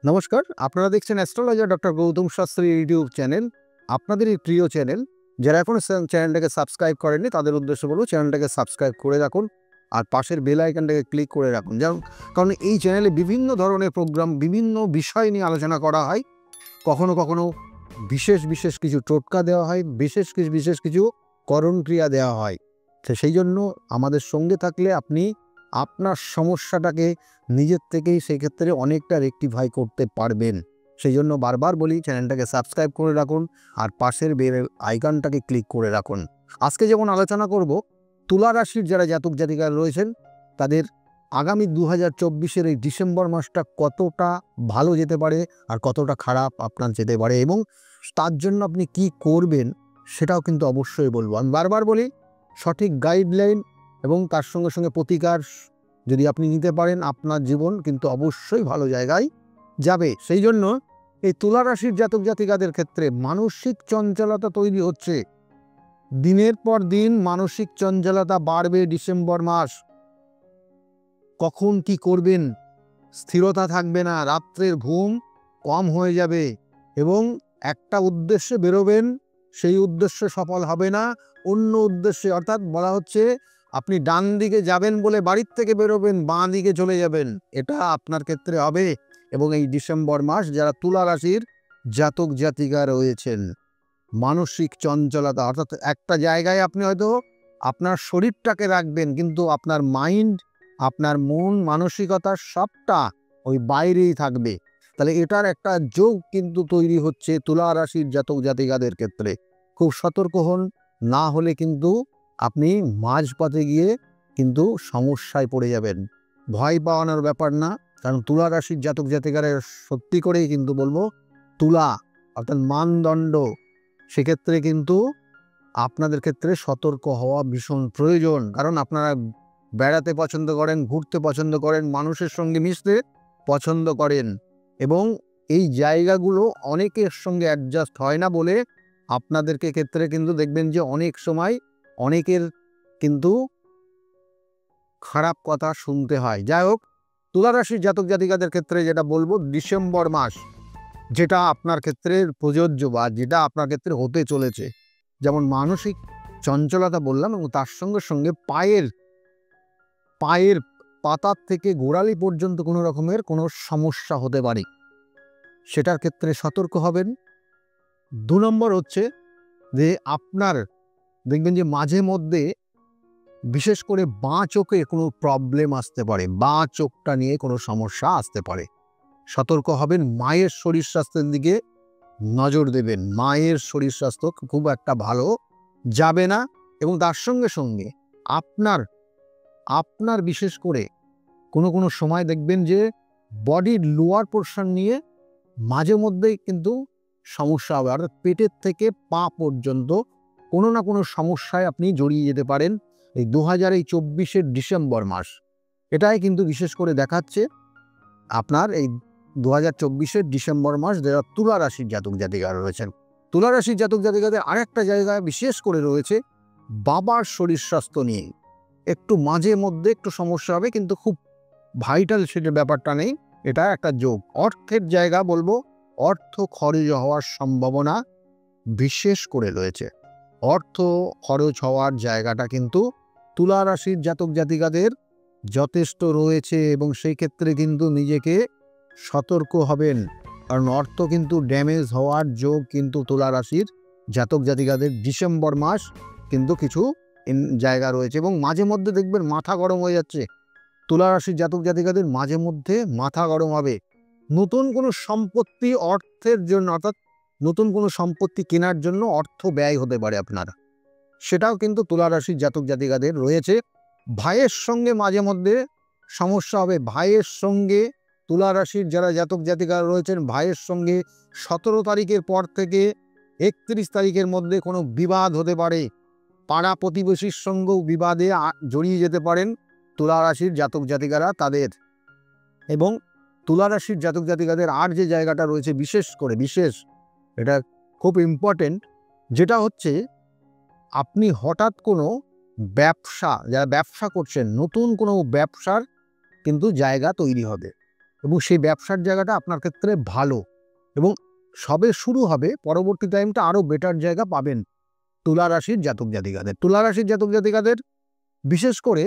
নমস্কার, আপনারা দেখছেন astrologer doctor Gautam Shastri YouTube channel. আপনাদের এই প্রিয় চ্যানেল। যারা এখনো চ্যানেলটাকে সাবস্ক্রাইব করেননি তাদের উদ্দেশ্যে বলব চ্যানেলটাকে সাবস্ক্রাইব করে রাখুন আর পাশের বেল আইকনটাকে ক্লিক করে রাখুন। কারণ এই চ্যানেলে বিভিন্ন ধরনের প্রোগ্রাম, বিভিন্ন বিষয় নিয়ে আলোচনা করা হয়। কখনো কখনো বিশেষ কিছু টোটকা দেওয়া হয়, বিশেষ কিছু করণ ক্রিয়া দেওয়া হয়। তো সেই জন্য আমাদের সঙ্গে থাকলে আপনি আপনার সমস্যাটাকে নিজের থেকেই সেক্ষেত্রে অনেকটা রেকটিফাই করতে পারবেন। সেই জন্য বারবার বলি চ্যানেলটাকে সাবস্ক্রাইব করে রাখুন আর পাশের বেল আইকনটাকে ক্লিক করে রাখুন। আজকে যেমন আলোচনা করব তুলা রাশির যারা জাতক জাতিকা রয়েছেন তাদের আগামী 2024-এর এই ডিসেম্বর মাসটা কতটা ভালো যেতে পারে আর কতটা খারাপ আপনার যেতে পারে এবং তার জন্য আপনি কি করবেন সেটাও কিন্তু অবশ্যই বলবো। আমি বারবার বলি সঠিক গাইডলাইন এবং তার সঙ্গে সঙ্গে প্রতিকার যদি আপনি নিতে পারেন আপনার জীবন কিন্তু অবশ্যই ভালো জায়গায় যাবে। সেই জন্য এই তুলা রাশির জাতক জাতিকাদের ক্ষেত্রে মানসিক চঞ্চলতা তৈরি হচ্ছে। দিনের পর দিন মানসিক চঞ্চলতা বাড়বে। ডিসেম্বর মাস কখন কি করবেন স্থিরতা থাকবে না, রাত্রের ঘুম কম হয়ে যাবে এবং একটা উদ্দেশ্যে বেরোবেন, সেই উদ্দেশ্য সফল হবে না, অন্য উদ্দেশ্যে, অর্থাৎ বলা হচ্ছে আপনি ডান দিকে যাবেন বলে বাড়ির থেকে বেরোবেন, বাঁ দিকে চলে যাবেন। এটা আপনার ক্ষেত্রে হবে এবং এই ডিসেম্বর মাস যারা তুলা রাশির জাতক জাতিকা রয়েছেন মানসিক চঞ্চলতা, অর্থাৎ একটা জায়গায় আপনি হয়তো আপনার শরীরটাকে রাখবেন কিন্তু আপনার মাইন্ড, আপনার মন মানসিকতা সবটা ওই বাইরেই থাকবে। তাহলে এটার একটা যোগ কিন্তু তৈরি হচ্ছে তুলা রাশির জাতক জাতিকাদের ক্ষেত্রে। খুব সতর্ক হন, না হলে কিন্তু আপনি মাঝপথে গিয়ে কিন্তু সমস্যায় পড়ে যাবেন। ভয় পাওয়ানোর ব্যাপার না, কারণ তুলা রাশির জাতক জাতিকারা সত্যি করেই কিন্তু বলবো তুলা অর্থাৎ মানদণ্ড, সেক্ষেত্রে কিন্তু আপনাদের ক্ষেত্রে সতর্ক হওয়া ভীষণ প্রয়োজন। কারণ আপনারা বেড়াতে পছন্দ করেন, ঘুরতে পছন্দ করেন, মানুষের সঙ্গে মিশতে পছন্দ করেন এবং এই জায়গাগুলো অনেকের সঙ্গে অ্যাডজাস্ট হয় না বলে আপনাদেরকে ক্ষেত্রে কিন্তু দেখবেন যে অনেক সময় অনেকের কিন্তু খারাপ কথা শুনতে হয়। যাই হোক, তুলা রাশির জাতক জাতিকাদের ক্ষেত্রে যেটা বলবো, ডিসেম্বর মাস যেটা আপনার ক্ষেত্রে প্রযোজ্য বা যেটা আপনার ক্ষেত্রে হতে চলেছে, যেমন মানসিক চঞ্চলতা বললাম এবং তার সঙ্গে সঙ্গে পায়ের পাতার থেকে গোড়ালি পর্যন্ত কোনো রকমের কোনো সমস্যা হতে পারে, সেটার ক্ষেত্রে সতর্ক হবেন। 2 নম্বর হচ্ছে যে আপনার দেখবেন যে মাঝে মধ্যে বিশেষ করে বাঁ চোখে কোনো প্রবলেম আসতে পারে, বাঁ চোখটা নিয়ে কোনো সমস্যা আসতে পারে। সতর্ক হবেন, মায়ের শরীর স্বাস্থ্যের দিকে নজর দেবেন। মায়ের শরীর স্বাস্থ্য খুব একটা ভালো যাবে না এবং তার সঙ্গে সঙ্গে আপনার বিশেষ করে কোনো সময় দেখবেন যে বডির লোয়ার পোর্শন নিয়ে মাঝে মধ্যেই কিন্তু সমস্যা হবে, অর্থাৎ পেটের থেকে পা পর্যন্ত কোনো না কোনো সমস্যায় আপনি জড়িয়ে যেতে পারেন এই 2024-এর ডিসেম্বর মাস। এটাই কিন্তু বিশেষ করে দেখাচ্ছে আপনার এই 2024-এর ডিসেম্বর মাস যারা তুলা রাশির জাতক জাতিকারা রয়েছেন। তুলা রাশির জাতক জাতিকাদের আরেকটা জায়গায় বিশেষ করে রয়েছে বাবার শরীর স্বাস্থ্য নিয়ে একটু মাঝে মধ্যে একটু সমস্যা হবে, কিন্তু খুব ভাইটাল সেটা ব্যাপারটা নেই। এটা একটা যোগ। অর্থের জায়গা বলবো, অর্থ খরচ হওয়ার সম্ভাবনা বিশেষ করে রয়েছে। অর্থ খরচ হওয়ার জায়গাটা কিন্তু তুলা রাশির জাতক জাতিকাদের যথেষ্ট রয়েছে এবং সেই ক্ষেত্রে কিন্তু নিজেকে সতর্ক হবেন, কারণ অর্থ কিন্তু ড্যামেজ হওয়ার যোগ কিন্তু তুলা রাশির জাতক জাতিকাদের ডিসেম্বর মাস কিন্তু কিছু জায়গা রয়েছে এবং মাঝে মধ্যে দেখবেন মাথা গরম হয়ে যাচ্ছে। তুলা রাশির জাতক জাতিকাদের মাঝে মধ্যে মাথা গরম হবে। নতুন কোনো সম্পত্তি অর্থের জন্য, অর্থাৎ নতুন কোনো সম্পত্তি কেনার জন্য অর্থ ব্যয় হতে পারে আপনার, সেটাও কিন্তু তুলা রাশির জাতক জাতিকাদের রয়েছে। ভাইয়ের সঙ্গে মাঝে মধ্যে সমস্যা হবে। ভাইয়ের সঙ্গে তুলা রাশির যারা জাতক জাতিকা রয়েছেন, ভাইয়ের সঙ্গে 17 তারিখের পর থেকে 31 তারিখের মধ্যে কোনো বিবাদ হতে পারে। পাড়া প্রতিবেশীর সঙ্গেও বিবাদে জড়িয়ে যেতে পারেন তুলা রাশির জাতক জাতিকারা তাদের। এবং তুলা রাশির জাতক জাতিকাদের আর যে জায়গাটা রয়েছে বিশেষ এটা খুব ইম্পর্টেন্ট, যেটা হচ্ছে আপনি হঠাৎ কোনো ব্যবসা, যারা ব্যবসা করছেন, নতুন কোনো ব্যবসার কিন্তু জায়গা তৈরি হবে। এবং সেই ব্যবসার জায়গাটা আপনার ক্ষেত্রে ভালো এবং সবে শুরু হবে, পরবর্তী টাইমটা আরও বেটার জায়গা পাবেন তুলা রাশির জাতক জাতিকাদের। তুলা রাশির জাতক জাতিকাদের বিশেষ করে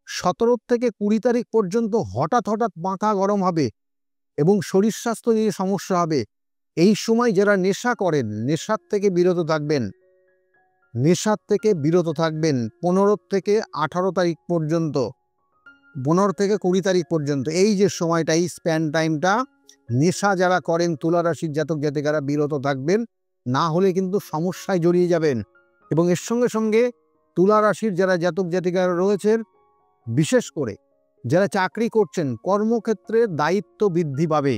17 থেকে 20 তারিখ পর্যন্ত হঠাৎ হঠাৎ মাথা গরম হবে এবং শরীর স্বাস্থ্য নিয়ে সমস্যা হবে। এই সময় যারা নেশা করেন, নেশার থেকে বিরত থাকবেন, নেশার থেকে বিরত থাকবেন। 15 থেকে 18 তারিখ পর্যন্ত, 15 থেকে 20 তারিখ পর্যন্ত এই যে সময়টা, এই স্প্যান টাইমটা নেশা যারা করেন তুলা রাশির জাতক জাতিকারা বিরত থাকবেন, না হলে কিন্তু সমস্যায় জড়িয়ে যাবেন। এবং এর সঙ্গে সঙ্গে তুলা রাশির যারা জাতক জাতিকারা রয়েছেন, বিশেষ করে যারা চাকরি করছেন, কর্মক্ষেত্রে দায়িত্ব বৃদ্ধি পাবে,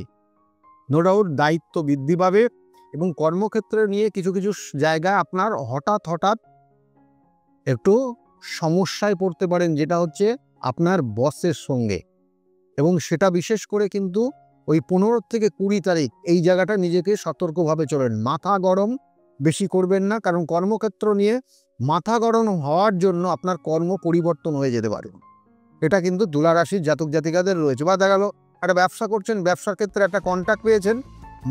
নো ডাউট দায়িত্ব বৃদ্ধি পাবে এবং কর্মক্ষেত্রে নিয়ে কিছু কিছু জায়গায় আপনার হঠাৎ হঠাৎ একটু সমস্যায় পড়তে পারেন, যেটা হচ্ছে আপনার বসের সঙ্গে। এবং সেটা বিশেষ করে কিন্তু ওই 15 থেকে 20 তারিখ এই জায়গাটা নিজেকে সতর্কভাবে চলেন। মাথা গরম বেশি করবেন না, কারণ কর্মক্ষেত্র নিয়ে মাথা গরম হওয়ার জন্য আপনার কর্ম পরিবর্তন হয়ে যেতে পারে। এটা কিন্তু তুলা রাশির জাতক জাতিকাদের রয়েছে। বা দেখা গেল একটা ব্যবসা করছেন, ব্যবসার ক্ষেত্রে একটা কন্ট্রাক্ট পেয়েছেন,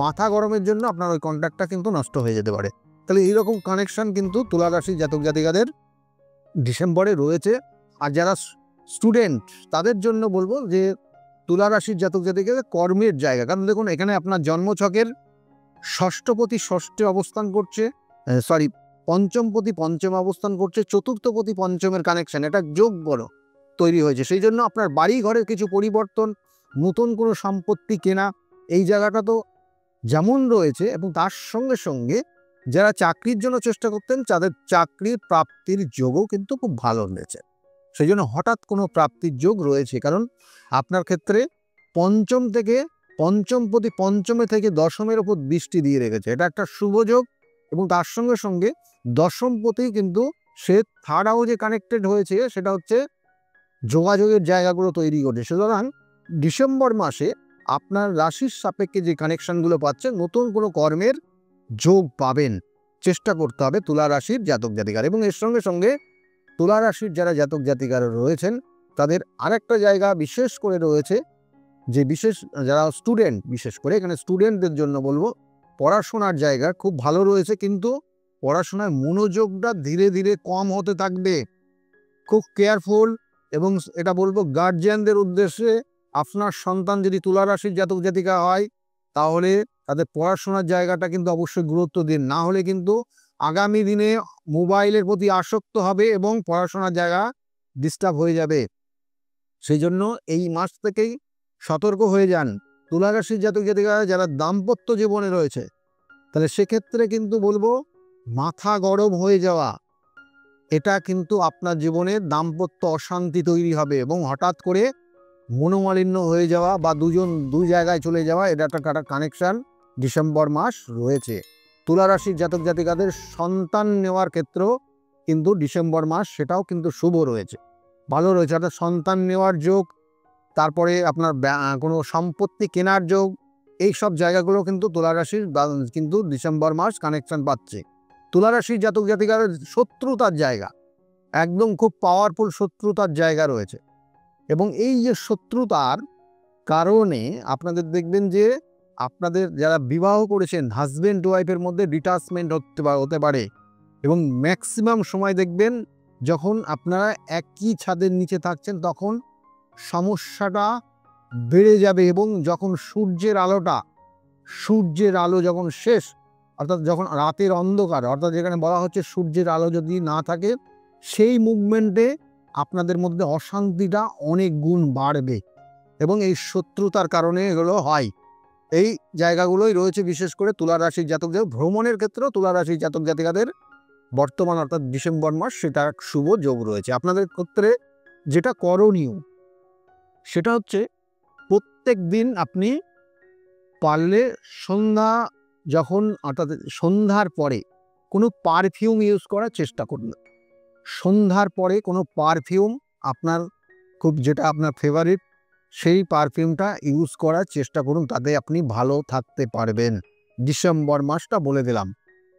মাথা গরমের জন্য আপনার ওই কন্ট্রাক্টটা কিন্তু নষ্ট হয়ে যেতে পারে। তাহলে এইরকম কানেকশন কিন্তু তুলা রাশির জাতক জাতিকাদের ডিসেম্বরে রয়েছে। আর যারা স্টুডেন্ট তাদের জন্য বলবো যে তুলা রাশির জাতক জাতিকাদের কর্মের জায়গা, কারণ দেখুন এখানে আপনার জন্মছকের ষষ্ঠপতি ষষ্ঠে অবস্থান করছে, পঞ্চমপতি পঞ্চমে অবস্থান করছে, চতুর্থপতি পঞ্চমের কানেকশন, এটা যোগ বড় তৈরি হয়েছে। সেই জন্য আপনার বাড়ি ঘরের কিছু পরিবর্তন, নতুন কোনো সম্পত্তি কেনা, এই জায়গাটা তো যেমন রয়েছে। এবং তার সঙ্গে সঙ্গে যারা চাকরির জন্য চেষ্টা করতেন, তাদের চাকরির প্রাপ্তির যোগও কিন্তু খুব ভালো রয়েছে। সেই জন্য হঠাৎ কোনো প্রাপ্তির যোগ রয়েছে, কারণ আপনার ক্ষেত্রে পঞ্চম থেকে পঞ্চমপতি পঞ্চমে থেকে দশমের ওপর দৃষ্টি দিয়ে রেখেছে, এটা একটা শুভ যোগ। এবং তার সঙ্গে সঙ্গে দশমপতি কিন্তু সে থার্ড হাউসে কানেক্টেড হয়েছে, সেটা হচ্ছে যোগাযোগের জায়গাগুলো তৈরি করছে। সুতরাং ডিসেম্বর মাসে আপনার রাশির সাপেক্ষে যে কানেকশনগুলো পাচ্ছেন, নতুন কোনো কর্মের যোগ পাবেন, চেষ্টা করতে হবে তুলা রাশির জাতক জাতিকার। এবং এর সঙ্গে সঙ্গে তুলা রাশির যারা জাতক জাতিকারা রয়েছেন, তাদের আরেকটা জায়গা বিশেষ করে রয়েছে, যে যারা স্টুডেন্ট, বিশেষ করে এখানে স্টুডেন্টদের জন্য বলবো পড়াশোনার জায়গা খুব ভালো রয়েছে, কিন্তু পড়াশোনায় মনোযোগটা ধীরে ধীরে কম হতে থাকবে। খুব কেয়ারফুল। এবং এটা বলবো গার্জিয়ানদের উদ্দেশ্যে, আপনার সন্তান যদি তুলা রাশির জাতক জাতিকা হয়, তাহলে তাদের পড়াশোনার জায়গাটা কিন্তু অবশ্যই গুরুত্ব দিন, না হলে কিন্তু আগামী দিনে মোবাইলের প্রতি আসক্ত হবে এবং পড়াশোনার জায়গা ডিস্টার্ব হয়ে যাবে। সেই জন্য এই মাস থেকেই সতর্ক হয়ে যান। তুলা রাশির জাতক জাতিকা যারা দাম্পত্য জীবনে রয়েছে, তাহলে সেক্ষেত্রে কিন্তু বলবো মাথা গরম হয়ে যাওয়া, এটা কিন্তু আপনার জীবনে দাম্পত্য অশান্তি তৈরি হবে এবং হঠাৎ করে মনোমালিন্য হয়ে যাওয়া বা দুজন দুই জায়গায় চলে যাওয়া, এটা একটা কানেকশান ডিসেম্বর মাস রয়েছে। তুলা রাশির জাতক জাতিকাদের সন্তান নেওয়ার ক্ষেত্রেও কিন্তু ডিসেম্বর মাস সেটাও কিন্তু শুভ রয়েছে, ভালো রয়েছে। অর্থাৎ সন্তান নেওয়ার যোগ, তারপরে আপনার কোনো সম্পত্তি কেনার যোগ, এই সব জায়গাগুলো কিন্তু তুলা রাশির কিন্তু ডিসেম্বর মাস কানেকশান পাচ্ছে। তুলা রাশির জাতক জাতিকাদের শত্রুতার জায়গা, একদম খুব পাওয়ারফুল শত্রুতার জায়গা রয়েছে। এবং এই যে শত্রুতার কারণে আপনাদের দেখবেন যে আপনাদের যারা বিবাহ করেছেন, হাজব্যান্ড ওয়াইফের মধ্যে ডিটাচমেন্ট হতে পারে। এবং ম্যাক্সিমাম সময় দেখবেন যখন আপনারা একই ছাদের নিচে থাকছেন, তখন সমস্যাটা বেড়ে যাবে। এবং যখন সূর্যের আলো যখন শেষ, অর্থাৎ যখন রাতের অন্ধকার, অর্থাৎ যেখানে বলা হচ্ছে সূর্যের আলো যদি না থাকে, সেই মুভমেন্টে আপনাদের মধ্যে অশান্তিটা অনেক গুণ বাড়বে এবং এই শত্রুতার কারণে এগুলো হয়। এই জায়গাগুলোই রয়েছে বিশেষ করে তুলা রাশির জাতক জাতিকা। ভ্রমণের ক্ষেত্রেও তুলা রাশির জাতক জাতিকাদের বর্তমান অর্থাৎ ডিসেম্বর মাস সেটা শুভ যোগ রয়েছে। আপনাদের ক্ষেত্রে যেটা করণীয় সেটা হচ্ছে প্রত্যেক দিন আপনি পারলে অর্থাৎ সন্ধ্যার পরে কোনো পারফিউম ইউজ করার চেষ্টা করুন। সন্ধ্যার পরে কোনো পারফিউম আপনার যেটা আপনার ফেভারিট, সেই পারফিউমটা ইউজ করার চেষ্টা করুন, তাতে আপনি ভালো থাকতে পারবেন। ডিসেম্বর মাসটা বলে দিলাম।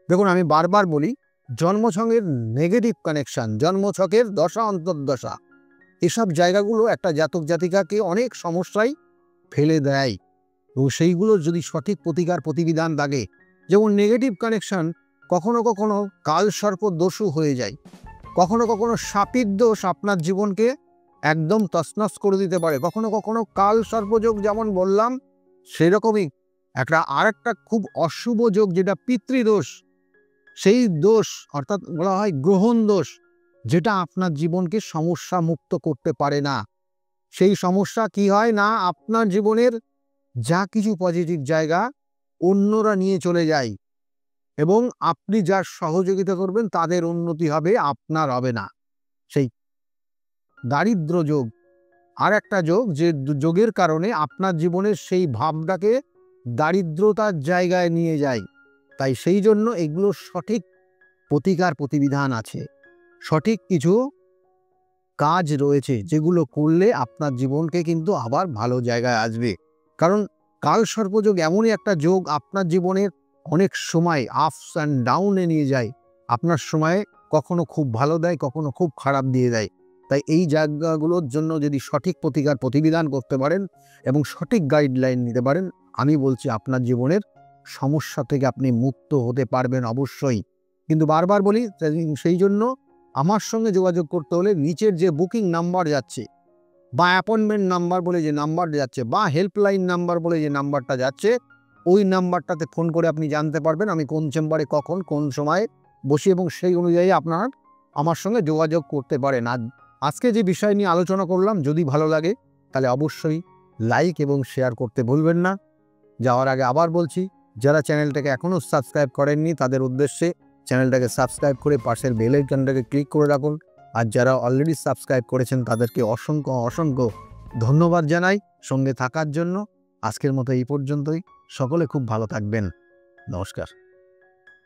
দেখুন আমি বারবার বলি, জন্মছকের নেগেটিভ কানেকশান, জন্মছকের দশা অন্তর্দশা, এসব জায়গাগুলো একটা জাতক জাতিকাকে অনেক সমস্যায় ফেলে দেয় এবং সেইগুলো যদি সঠিক প্রতিকার প্রতিবিধান লাগে, যেমন নেগেটিভ কানেকশন কখনো কখনো কালসর্প দোষও হয়ে যায়, কখনো কখনো সাপির দোষ আপনার জীবনকে একদম তছনছ করে দিতে পারে, কখনো কখনো কালসর্পযোগ যেমন বললাম সেরকমই আরেকটা খুব অশুভ যোগ যেটা পিতৃদোষ, সেই দোষ অর্থাৎ বলা হয় গ্রহণ দোষ, যেটা আপনার জীবনকে সমস্যা মুক্ত করতে পারে না। সেই সমস্যা কি হয় না, আপনার জীবনের যা কিছু পজিটিভ জায়গা অন্যরা নিয়ে চলে যায় এবং আপনি যার সহযোগিতা করবেন তাদের উন্নতি হবে, আপনার হবে না। সেই দারিদ্র যোগ আর একটা যোগ, যে যোগের কারণে আপনার জীবনের সেই ভাবটাকে দারিদ্রতার জায়গায় নিয়ে যায়। তাই সেই জন্য এগুলোর সঠিক প্রতিকার প্রতিবিধান আছে, সঠিক কিছু কাজ রয়েছে যেগুলো করলে আপনার জীবনকে কিন্তু আবার ভালো জায়গায় আসবে। কারণ কালসর্পযোগ এমনই একটা যোগ আপনার জীবনের অনেক সময় আপস অ্যান্ড ডাউনে নিয়ে যায়, আপনার সময়ে কখনো খুব ভালো দেয়, কখনো খুব খারাপ দিয়ে দেয়। তাই এই জায়গাগুলোর জন্য যদি সঠিক প্রতিকার প্রতিবিধান করতে পারেন এবং সঠিক গাইডলাইন নিতে পারেন, আমি বলছি আপনার জীবনের সমস্যা থেকে আপনি মুক্ত হতে পারবেন অবশ্যই। কিন্তু বারবার বলি, সেই জন্য আমার সঙ্গে যোগাযোগ করতে হলে নিচের যে বুকিং নাম্বার যাচ্ছে বা অ্যাপয়েন্টমেন্ট নাম্বার বলে যে নাম্বার যাচ্ছে বা হেল্পলাইন নাম্বার বলে যে নাম্বারটা যাচ্ছে, ওই নাম্বারটাতে ফোন করে আপনি জানতে পারবেন আমি কোন চেম্বারে কখন কোন সময়ে বসি এবং সেই অনুযায়ী আপনার আমার সঙ্গে যোগাযোগ করতে পারেন। আর আজকে যে বিষয় নিয়ে আলোচনা করলাম যদি ভালো লাগে তাহলে অবশ্যই লাইক এবং শেয়ার করতে ভুলবেন না। যাওয়ার আগে আবার বলছি, যারা চ্যানেলটাকে এখনও সাবস্ক্রাইব করেননি তাদের উদ্দেশ্যে চ্যানেলটাকে সাবস্ক্রাইব করে পাশের বেল আইকনটাকে ক্লিক করে রাখুন। আর যারা অলরেডি সাবস্ক্রাইব করেছেন তাদেরকে অসংখ্য অসংখ্য ধন্যবাদ জানাই সঙ্গে থাকার জন্য। আজকের মতো এই পর্যন্তই। সকলে খুব ভালো থাকবেন। নমস্কার।